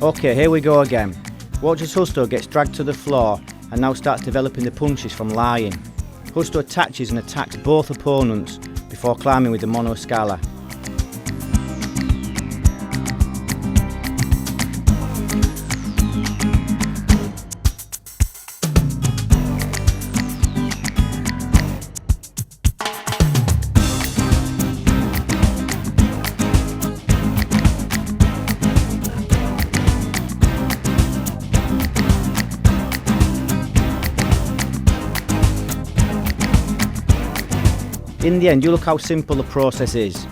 Okay, here we go again. Watch as Justo gets dragged to the floor and now starts developing the punches from lying. Justo attaches and attacks both opponents before climbing with the monoscala. In the end, you look how simple the process is.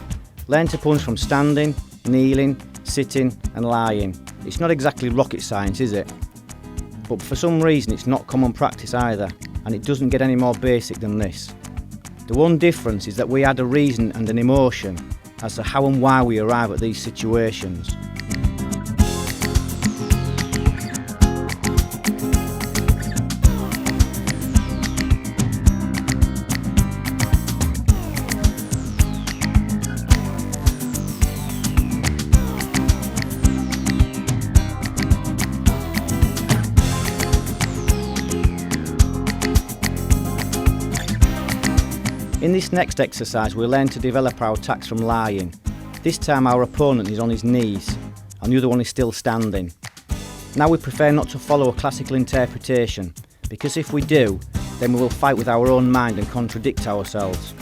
Learn to punch from standing, kneeling, sitting and lying. It's not exactly rocket science, is it? But for some reason it's not common practice either, and it doesn't get any more basic than this. The one difference is that we add a reason and an emotion as to how and why we arrive at these situations. In this next exercise we'll learn to develop our attacks from lying. This time our opponent is on his knees and the other one is still standing. Now we prefer not to follow a classical interpretation, because if we do, then we will fight with our own mind and contradict ourselves.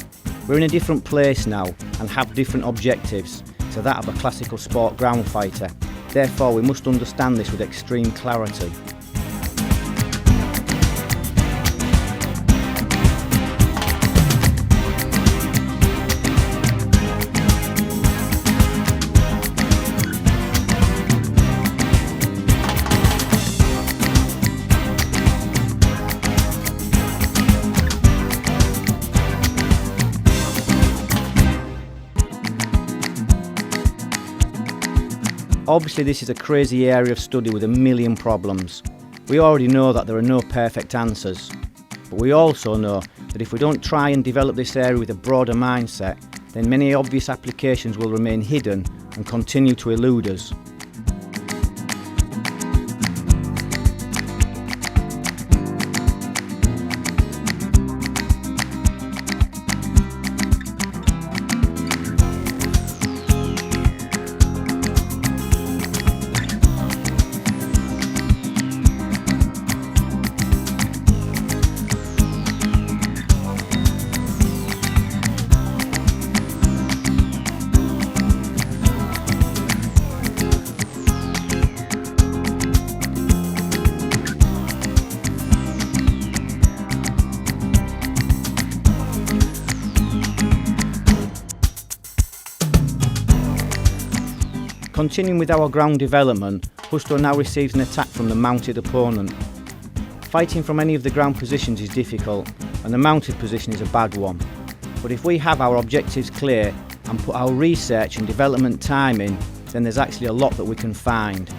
We're in a different place now and have different objectives to that of a classical sport ground fighter. Therefore we must understand this with extreme clarity. Obviously this is a crazy area of study with a million problems. We already know that there are no perfect answers. But we also know that if we don't try and develop this area with a broader mindset, then many obvious applications will remain hidden and continue to elude us. Continuing with our ground development, Justo now receives an attack from the mounted opponent. Fighting from any of the ground positions is difficult, and the mounted position is a bad one. But if we have our objectives clear and put our research and development time in, then there's actually a lot that we can find.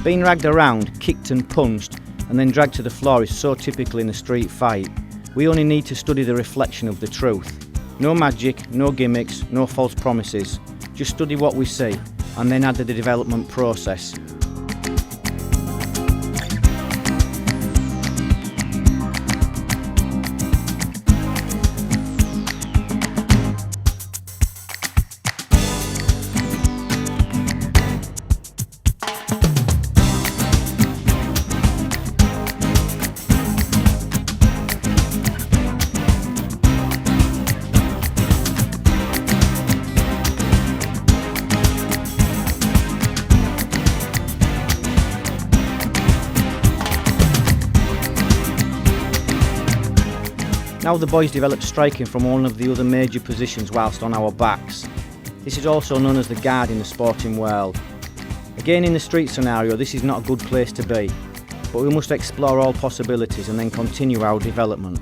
Being dragged around, kicked and punched, and then dragged to the floor is so typical in a street fight. We only need to study the reflection of the truth. No magic, no gimmicks, no false promises. Just study what we see, and then add the development process. Now the boys develop striking from one of the other major positions whilst on our backs. This is also known as the guard in the sporting world. Again, in the street scenario, this is not a good place to be. but we must explore all possibilities and then continue our development.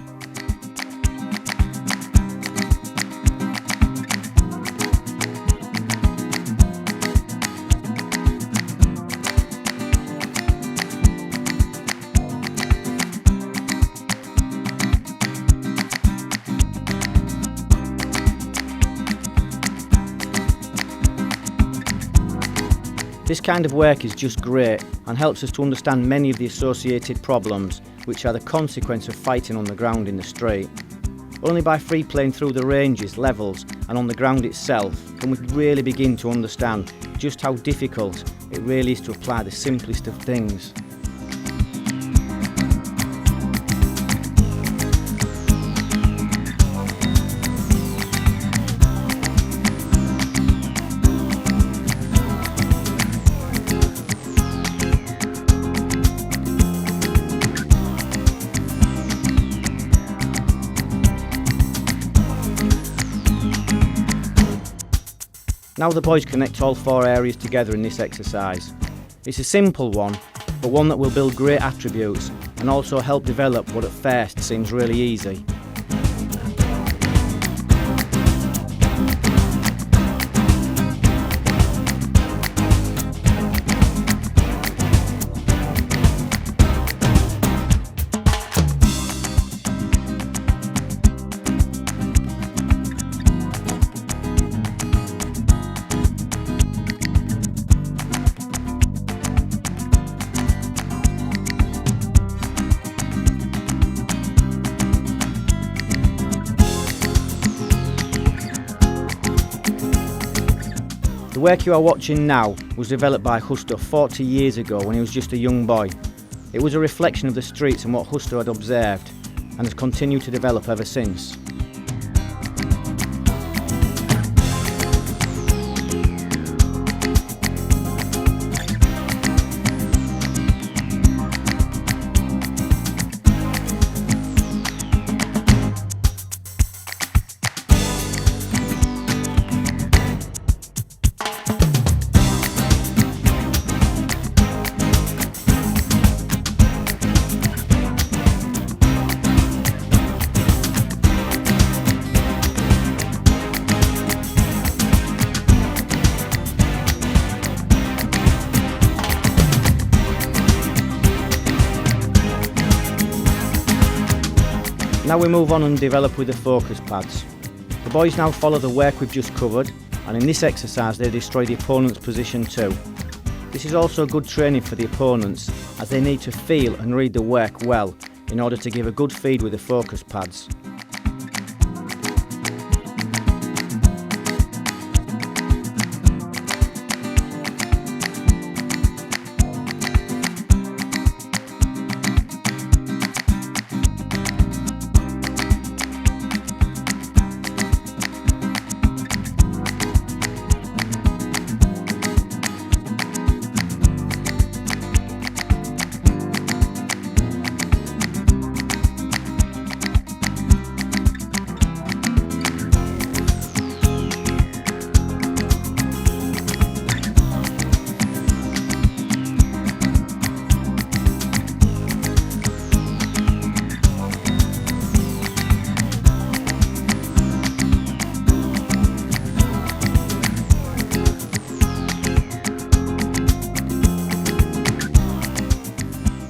This kind of work is just great and helps us to understand many of the associated problems which are the consequence of fighting on the ground in the street. Only by free playing through the ranges, levels and on the ground itself can we really begin to understand just how difficult it really is to apply the simplest of things. Now the boys connect all 4 areas together in this exercise. It's a simple one, but one that will build great attributes and also help develop what at first seems really easy. The work you are watching now was developed by Husto 40 years ago when he was just a young boy. It was a reflection of the streets and what Husto had observed and has continued to develop ever since. Now we move on and develop with the focus pads. The boys now follow the work we've just covered, and in this exercise they destroy the opponent's position too. This is also good training for the opponents, as they need to feel and read the work well in order to give a good feed with the focus pads.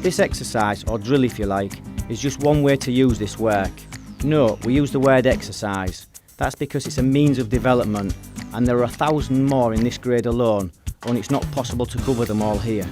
This exercise, or drill if you like, is just one way to use this work. Note, we use the word exercise. That's because it's a means of development and there are 1,000 more in this grade alone, and it's not possible to cover them all here.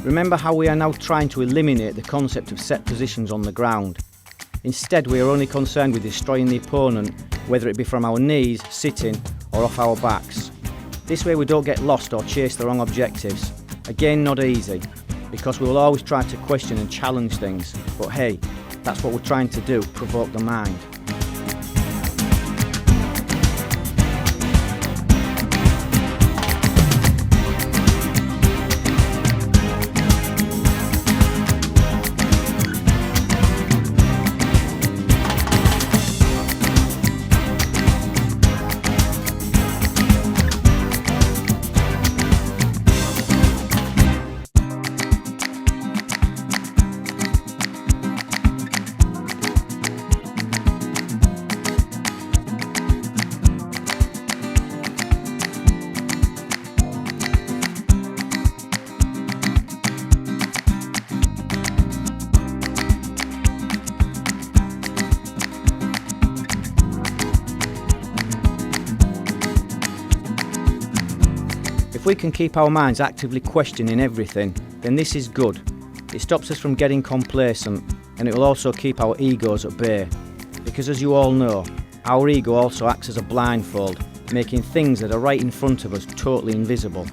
Remember how we are now trying to eliminate the concept of set positions on the ground. Instead, we are only concerned with destroying the opponent, whether it be from our knees, sitting, or off our backs. This way we don't get lost or chase the wrong objectives. Again, not easy, because we will always try to question and challenge things, but hey, that's what we're trying to do, provoke the mind. If we can keep our minds actively questioning everything, then this is good. It stops us from getting complacent, and it will also keep our egos at bay. Because as you all know, our ego also acts as a blindfold, making things that are right in front of us totally invisible.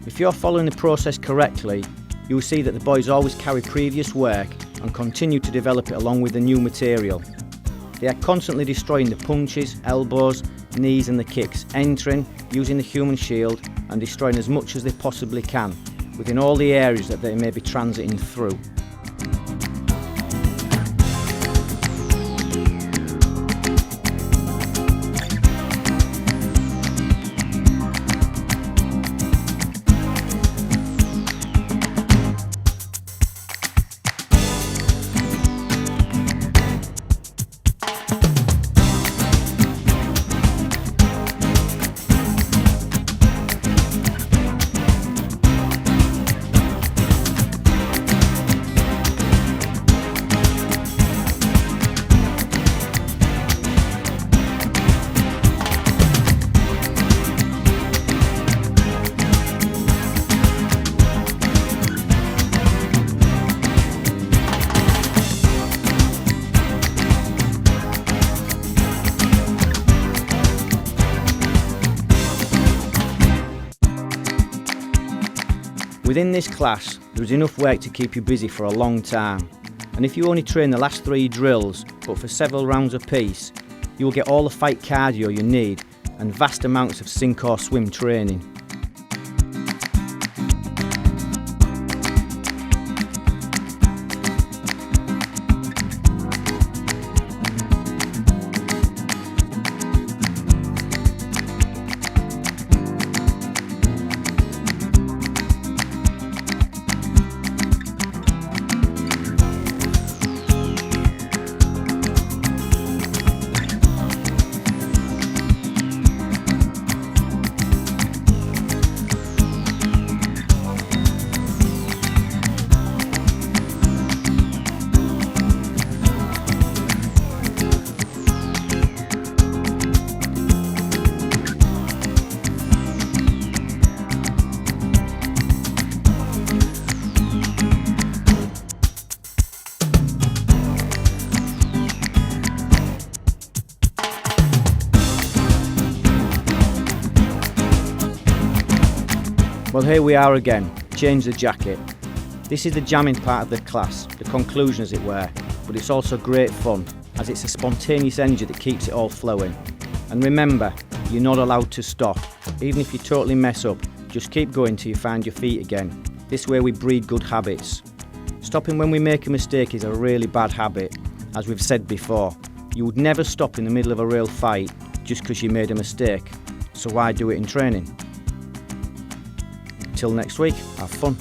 If you're following the process correctly, you will see that the boys always carry previous work and continue to develop it along with the new material. They are constantly destroying the punches, elbows, knees and the kicks, entering, using the human shield and destroying as much as they possibly can within all the areas that they may be transiting through. Within this class, there is enough work to keep you busy for a long time, and if you only train the last 3 drills, but for several rounds apiece, you will get all the fight cardio you need and vast amounts of sink or swim training. Well, here we are again, change the jacket. This is the jamming part of the class, the conclusion as it were, but it's also great fun as it's a spontaneous energy that keeps it all flowing. And remember, you're not allowed to stop. Even if you totally mess up, just keep going till you find your feet again. This way we breed good habits. Stopping when we make a mistake is a really bad habit, as we've said before. You would never stop in the middle of a real fight just because you made a mistake, so why do it in training? Till next week, have fun.